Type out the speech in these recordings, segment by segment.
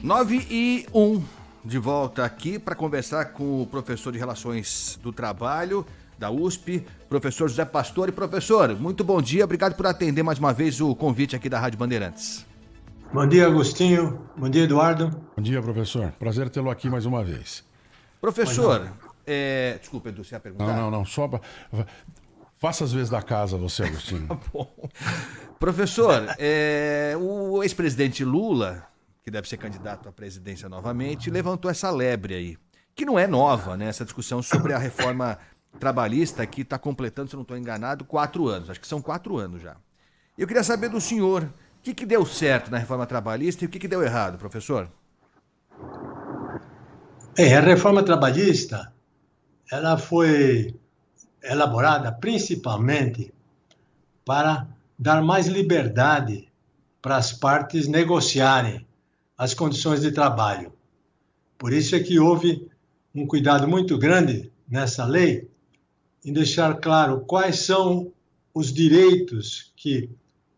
9:01, de volta aqui para conversar com o professor de Relações do Trabalho da USP, professor José Pastore. Professor, muito bom dia, obrigado por atender mais uma vez o convite aqui da Rádio Bandeirantes. Bom dia, Agostinho. Bom dia, Eduardo. Bom dia, professor. Prazer tê-lo aqui mais uma vez. Professor, desculpa, Edu, você ia perguntar? Não, só faça as vezes da casa você, Agostinho. Tá bom. Professor, o ex-presidente Lula, que deve ser candidato à presidência novamente, levantou essa lebre aí, que não é nova, né? Essa discussão sobre a reforma trabalhista que está completando, se eu não estou enganado, 4 anos. Acho que são 4 anos já. Eu queria saber do senhor, o que deu certo na reforma trabalhista e o que deu errado, professor? A reforma trabalhista, ela foi elaborada principalmente para dar mais liberdade para as partes negociarem as condições de trabalho. Por isso é que houve um cuidado muito grande nessa lei em deixar claro quais são os direitos que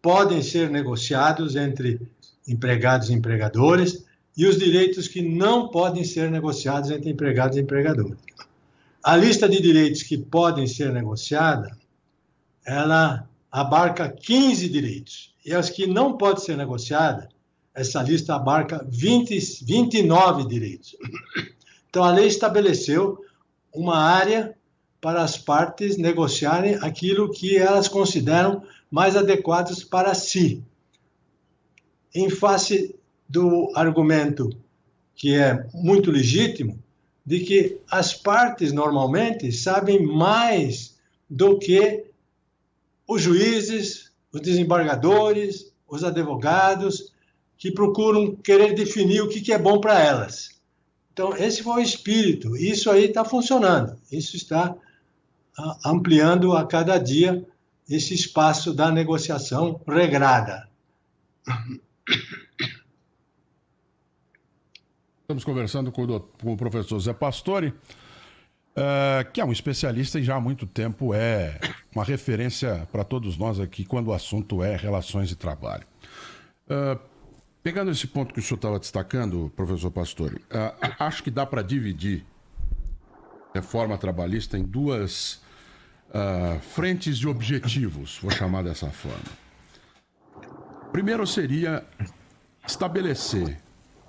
podem ser negociados entre empregados e empregadores e os direitos que não podem ser negociados entre empregados e empregadores. A lista de direitos que podem ser negociada, ela abarca 15 direitos. E as que não podem ser negociadas, essa lista abarca 29 direitos. Então, a lei estabeleceu uma área para as partes negociarem aquilo que elas consideram mais adequados para si. Em face do argumento, que é muito legítimo, de que as partes normalmente sabem mais do que os juízes, os desembargadores, os advogados, que procuram querer definir o que é bom para elas. Então, esse foi o espírito. Isso aí está funcionando. Isso está ampliando a cada dia esse espaço da negociação regrada. Estamos conversando com o professor Zé Pastore, que é um especialista e já há muito tempo é uma referência para todos nós aqui quando o assunto é relações de trabalho. Pegando esse ponto que o senhor estava destacando, professor Pastore, acho que dá para dividir a reforma trabalhista em duas frentes de objetivos, vou chamar dessa forma. Primeiro seria estabelecer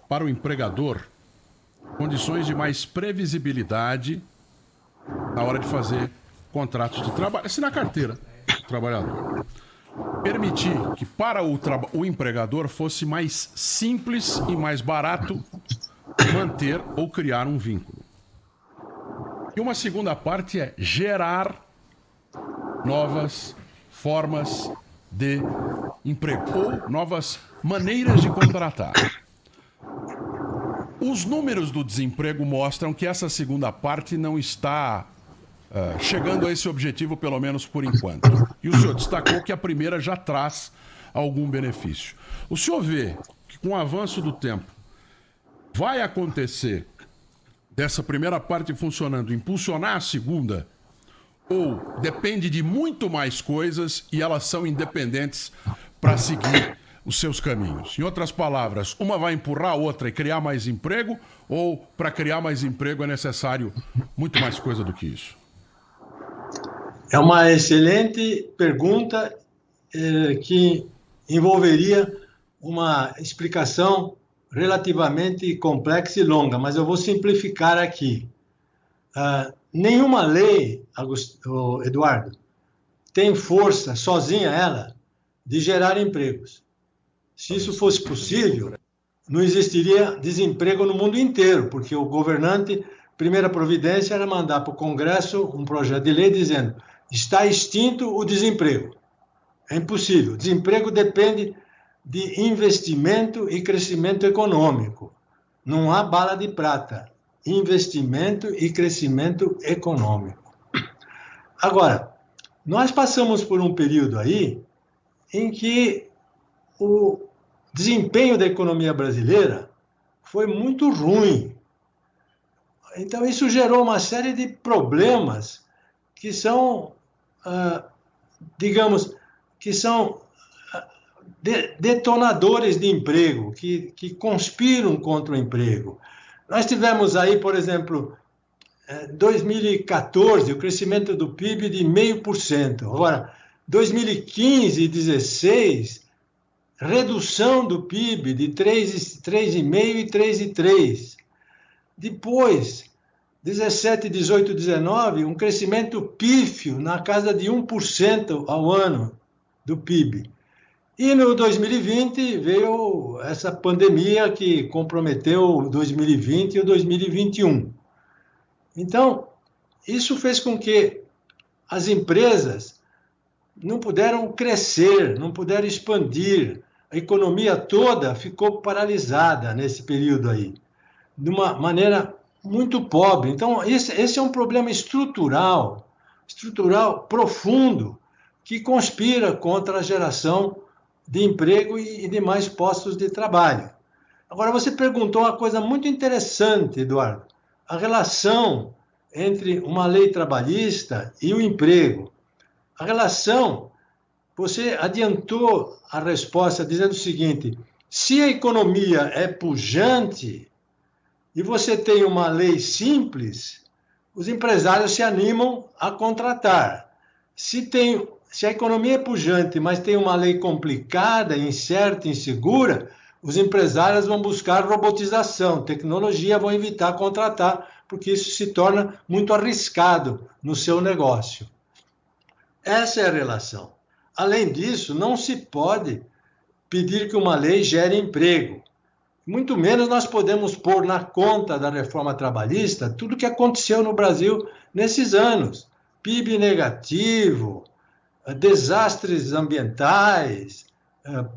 para o empregador condições de mais previsibilidade na hora de fazer contratos de trabalho, assinar carteira do trabalhador. Permitir que para o empregador fosse mais simples e mais barato manter ou criar um vínculo. E uma segunda parte é gerar novas formas de emprego ou novas maneiras de contratar. Os números do desemprego mostram que essa segunda parte não está chegando a esse objetivo, pelo menos por enquanto. E o senhor destacou que a primeira já traz algum benefício. O senhor vê que com o avanço do tempo vai acontecer dessa primeira parte funcionando, impulsionar a segunda, ou depende de muito mais coisas e elas são independentes para seguir os seus caminhos? Em outras palavras, uma vai empurrar a outra e criar mais emprego, ou para criar mais emprego é necessário muito mais coisa do que isso? É uma excelente pergunta que envolveria uma explicação relativamente complexa e longa, mas eu vou simplificar aqui. Nenhuma lei, Eduardo, tem força, sozinha ela, de gerar empregos. Se isso fosse possível, não existiria desemprego no mundo inteiro, porque o governante, primeira providência era mandar para o Congresso um projeto de lei dizendo: está extinto o desemprego. É impossível. Desemprego depende de investimento e crescimento econômico. Não há bala de prata. Investimento e crescimento econômico. Agora, nós passamos por um período aí em que o desempenho da economia brasileira foi muito ruim. Então, isso gerou uma série de problemas que são, digamos, que são detonadores de emprego, que conspiram contra o emprego. Nós tivemos aí, por exemplo, 2014, o crescimento do PIB de 0,5%. Agora, 2015 e 2016, redução do PIB de 3,5% e 3,3%. Depois, 17, 18, 19, um crescimento pífio na casa de 1% ao ano do PIB. E no 2020 veio essa pandemia que comprometeu o 2020 e o 2021. Então, isso fez com que as empresas não puderam crescer, não puderam expandir. A economia toda ficou paralisada nesse período aí, de uma maneira muito pobre. Então, esse é um problema estrutural profundo, que conspira contra a geração de emprego e de mais postos de trabalho. Agora, você perguntou uma coisa muito interessante, Eduardo, a relação entre uma lei trabalhista e o emprego. A relação, você adiantou a resposta dizendo o seguinte: se a economia é pujante e você tem uma lei simples, os empresários se animam a contratar. Se a economia é pujante, mas tem uma lei complicada, incerta, insegura, os empresários vão buscar robotização, tecnologia, vão evitar contratar, porque isso se torna muito arriscado no seu negócio. Essa é a relação. Além disso, não se pode pedir que uma lei gere emprego. Muito menos nós podemos pôr na conta da reforma trabalhista tudo o que aconteceu no Brasil nesses anos. PIB negativo, desastres ambientais,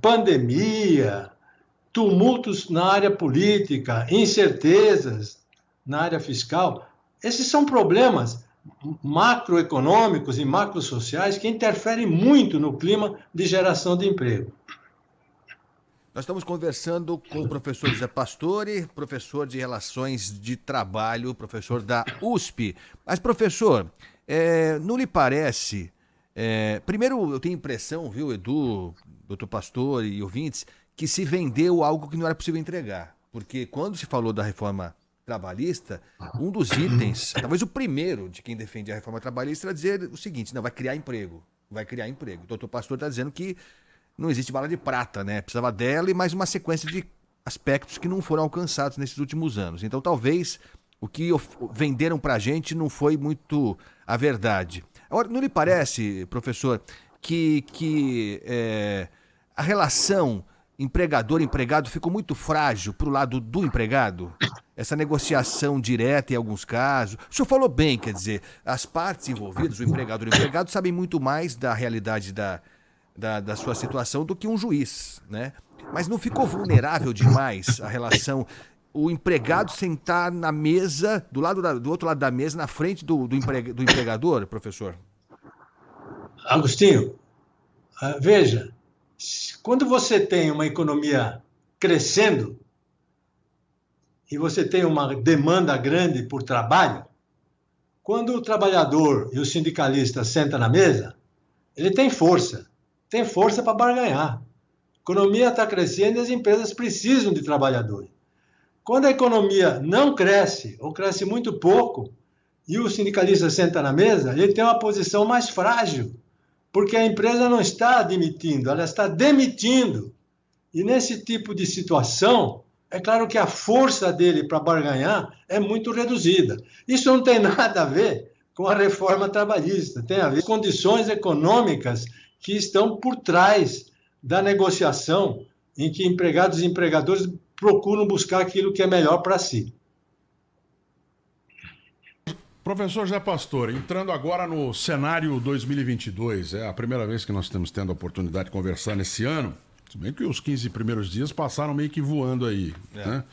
pandemia, tumultos na área política, incertezas na área fiscal. Esses são problemas macroeconômicos e macrosociais que interferem muito no clima de geração de emprego. Nós estamos conversando com o professor José Pastore, professor de Relações de Trabalho, professor da USP. Mas, professor, não lhe parece... primeiro, eu tenho impressão, viu, Edu, doutor Pastore e ouvintes, que se vendeu algo que não era possível entregar. Porque quando se falou da reforma trabalhista, um dos itens, talvez o primeiro de quem defende a reforma trabalhista, era dizer o seguinte: não, vai criar emprego. O doutor Pastore está dizendo que não existe bala de prata, né? Precisava dela e mais uma sequência de aspectos que não foram alcançados nesses últimos anos. Então, talvez o que venderam para a gente não foi muito a verdade. Agora, não lhe parece, professor, que a relação empregador-empregado ficou muito frágil para o lado do empregado? Essa negociação direta em alguns casos. O senhor falou bem, quer dizer, as partes envolvidas, o empregador e o empregado, sabem muito mais da realidade da sua situação do que um juiz, né? Mas não ficou vulnerável demais a relação, o empregado sentar na mesa, do outro lado da mesa, na frente do empregador, professor? Agostinho, veja, quando você tem uma economia crescendo e você tem uma demanda grande por trabalho, quando o trabalhador e o sindicalista sentam na mesa, ele tem força para barganhar. A economia está crescendo e as empresas precisam de trabalhadores. Quando a economia não cresce, ou cresce muito pouco, e o sindicalista senta na mesa, ele tem uma posição mais frágil, porque a empresa não está admitindo, ela está demitindo. E nesse tipo de situação, é claro que a força dele para barganhar é muito reduzida. Isso não tem nada a ver com a reforma trabalhista, tem a ver com condições econômicas que estão por trás da negociação em que empregados e empregadores procuram buscar aquilo que é melhor para si. Professor José Pastore, entrando agora no cenário 2022, é a primeira vez que nós estamos tendo a oportunidade de conversar nesse ano, se bem que os 15 primeiros dias passaram meio que voando aí, né?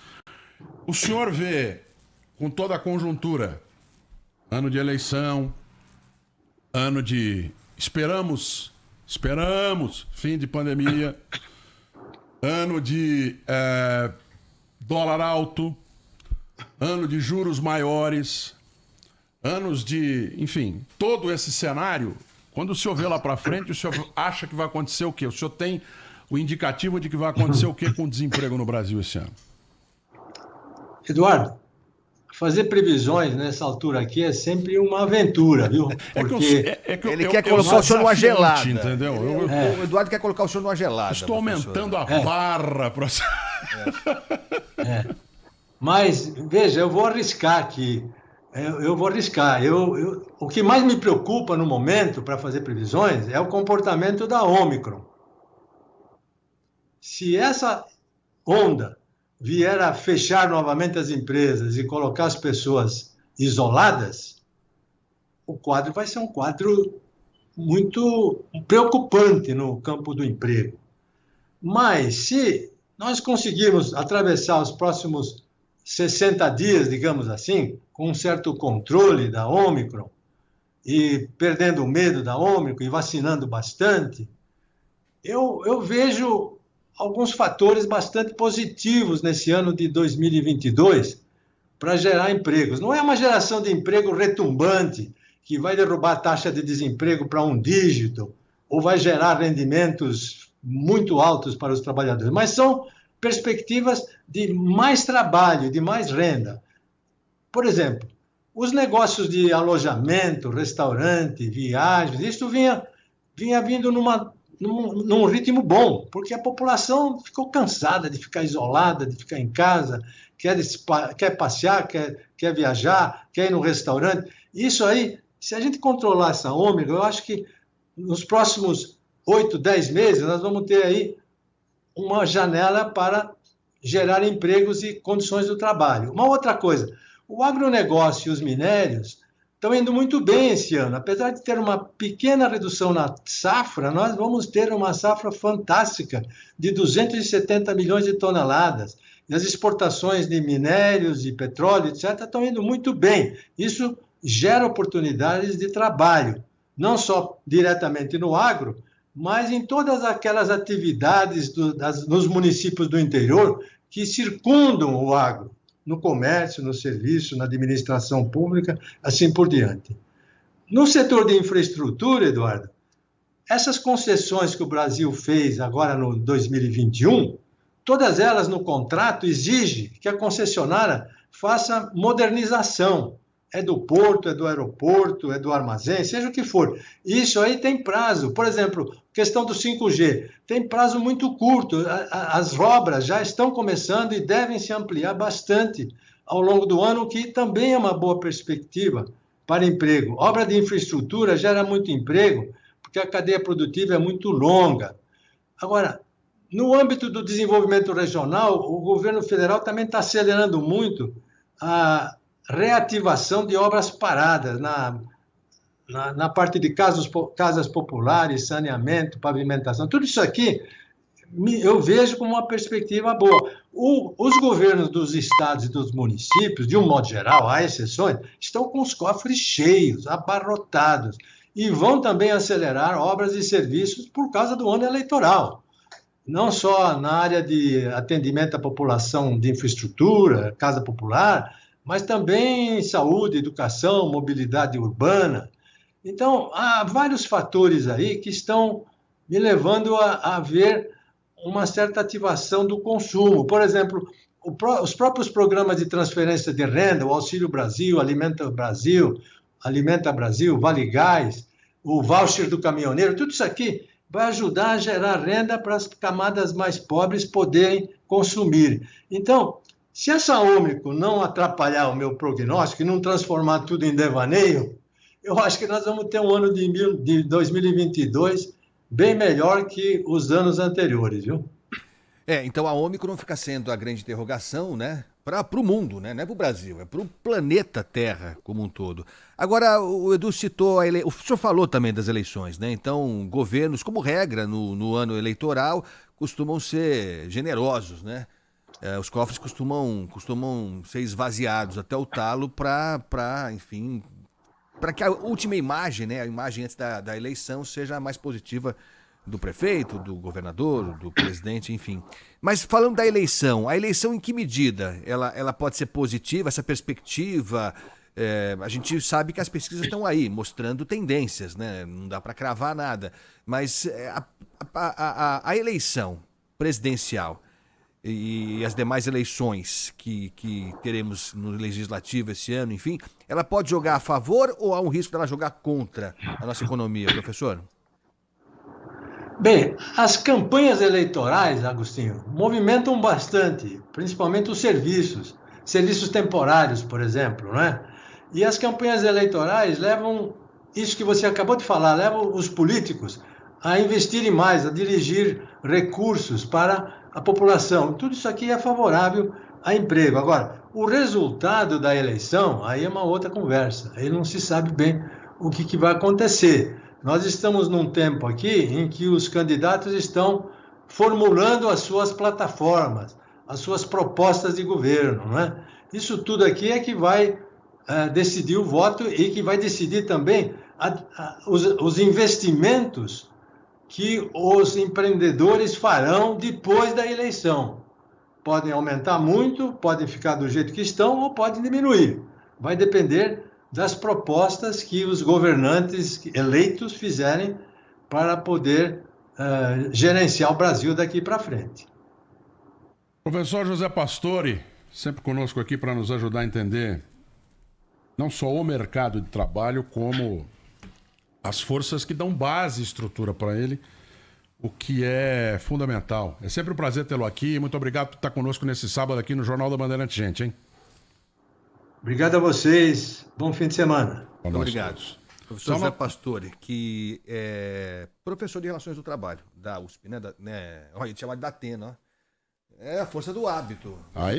O senhor vê, com toda a conjuntura, ano de eleição, ano de... Esperamos, fim de pandemia, ano de dólar alto, ano de juros maiores, anos de... Enfim, todo esse cenário, quando o senhor vê lá para frente, o senhor acha que vai acontecer o quê? O senhor tem o indicativo de que vai acontecer o que com o desemprego no Brasil esse ano? Eduardo, fazer previsões nessa altura aqui é sempre uma aventura, viu? Porque ele quer colocar o senhor numa gelada. Entendeu? O Eduardo quer colocar o senhor numa gelada. Estou aumentando a barra para... Mas, veja, eu vou arriscar aqui. Eu vou arriscar. O que mais me preocupa no momento para fazer previsões é o comportamento da Ômicron. Se essa onda vier a fechar novamente as empresas e colocar as pessoas isoladas, o quadro vai ser um quadro muito preocupante no campo do emprego. Mas se nós conseguirmos atravessar os próximos 60 dias, digamos assim, com um certo controle da Ômicron, e perdendo o medo da Ômicron e vacinando bastante, eu vejo alguns fatores bastante positivos nesse ano de 2022 para gerar empregos. Não é uma geração de emprego retumbante que vai derrubar a taxa de desemprego para 1 dígito ou vai gerar rendimentos muito altos para os trabalhadores, mas são perspectivas de mais trabalho, de mais renda. Por exemplo, os negócios de alojamento, restaurante, viagens, isso vinha vindo num ritmo bom, porque a população ficou cansada de ficar isolada, de ficar em casa, quer passear, quer viajar, quer ir no restaurante. Isso aí, se a gente controlar essa Ômega, eu acho que nos próximos 8, 10 meses, nós vamos ter aí uma janela para gerar empregos e condições do trabalho. Uma outra coisa, o agronegócio e os minérios estão indo muito bem esse ano. Apesar de ter uma pequena redução na safra, nós vamos ter uma safra fantástica de 270 milhões de toneladas. E as exportações de minérios e petróleo, etc., estão indo muito bem. Isso gera oportunidades de trabalho, não só diretamente no agro, mas em todas aquelas atividades nos municípios do interior que circundam o agro, no comércio, no serviço, na administração pública, assim por diante. No setor de infraestrutura, Eduardo, essas concessões que o Brasil fez agora no 2021, todas elas no contrato exigem que a concessionária faça modernização. É do porto, é do aeroporto, é do armazém, seja o que for. Isso aí tem prazo. Por exemplo, questão do 5G, tem prazo muito curto. As obras já estão começando e devem se ampliar bastante ao longo do ano, o que também é uma boa perspectiva para emprego. Obra de infraestrutura gera muito emprego, porque a cadeia produtiva é muito longa. Agora, no âmbito do desenvolvimento regional, o governo federal também está acelerando muito a reativação de obras paradas na parte de casas populares, saneamento, pavimentação. Tudo isso aqui eu vejo como uma perspectiva boa. Os governos dos estados e dos municípios, de um modo geral, há exceções, estão com os cofres cheios, abarrotados, e vão também acelerar obras e serviços por causa do ano eleitoral. Não só na área de atendimento à população de infraestrutura, casa popular, mas também saúde, educação, mobilidade urbana. Então, há vários fatores aí que estão me levando a ver uma certa ativação do consumo. Por exemplo, os próprios programas de transferência de renda, o Auxílio Brasil, Alimenta Brasil, Vale Gás, o voucher do caminhoneiro, tudo isso aqui vai ajudar a gerar renda para as camadas mais pobres poderem consumir. Então, se essa Ômicron não atrapalhar o meu prognóstico e não transformar tudo em devaneio, eu acho que nós vamos ter um ano de 2022 bem melhor que os anos anteriores, viu? Então a Ômicron fica sendo a grande interrogação, né? Para o mundo, né? Não é para o Brasil, é para o planeta Terra como um todo. Agora, o Edu citou, o senhor falou também das eleições, né? Então, governos, como regra, no ano eleitoral, costumam ser generosos, né? Os cofres costumam ser esvaziados até o talo para, enfim, para que a última imagem, né, a imagem antes da eleição, seja a mais positiva do prefeito, do governador, do presidente, enfim. Mas falando da eleição, a eleição em que medida ela pode ser positiva, essa perspectiva? A gente sabe que as pesquisas estão aí, mostrando tendências, né? Não dá para cravar nada. Mas a a eleição presidencial e as demais eleições que teremos no Legislativo esse ano, enfim, ela pode jogar a favor ou há um risco dela jogar contra a nossa economia, professor? Bem, as campanhas eleitorais, Agostinho, movimentam bastante, principalmente os serviços temporários, por exemplo, né? E as campanhas eleitorais levam, isso que você acabou de falar, levam os políticos a investirem mais, a dirigir recursos para a população. Tudo isso aqui é favorável a emprego. Agora, o resultado da eleição, aí é uma outra conversa. Aí não se sabe bem o que vai acontecer. Nós estamos num tempo aqui em que os candidatos estão formulando as suas plataformas, as suas propostas de governo, né? Isso tudo aqui é que vai decidir o voto e que vai decidir também os investimentos que os empreendedores farão depois da eleição. Podem aumentar muito, podem ficar do jeito que estão ou podem diminuir. Vai depender das propostas que os governantes eleitos fizerem para poder gerenciar o Brasil daqui para frente. Professor José Pastore, sempre conosco aqui para nos ajudar a entender não só o mercado de trabalho, como as forças que dão base e estrutura para ele, o que é fundamental. É sempre um prazer tê-lo aqui. Muito obrigado por estar conosco nesse sábado aqui no Jornal da Bandeirante, gente, hein? Obrigado a vocês. Bom fim de semana. Muito obrigado. Professor José Pastore, que é professor de Relações do Trabalho da USP, né? Olha, a gente chama de Datena, ó. É a força do hábito. Aí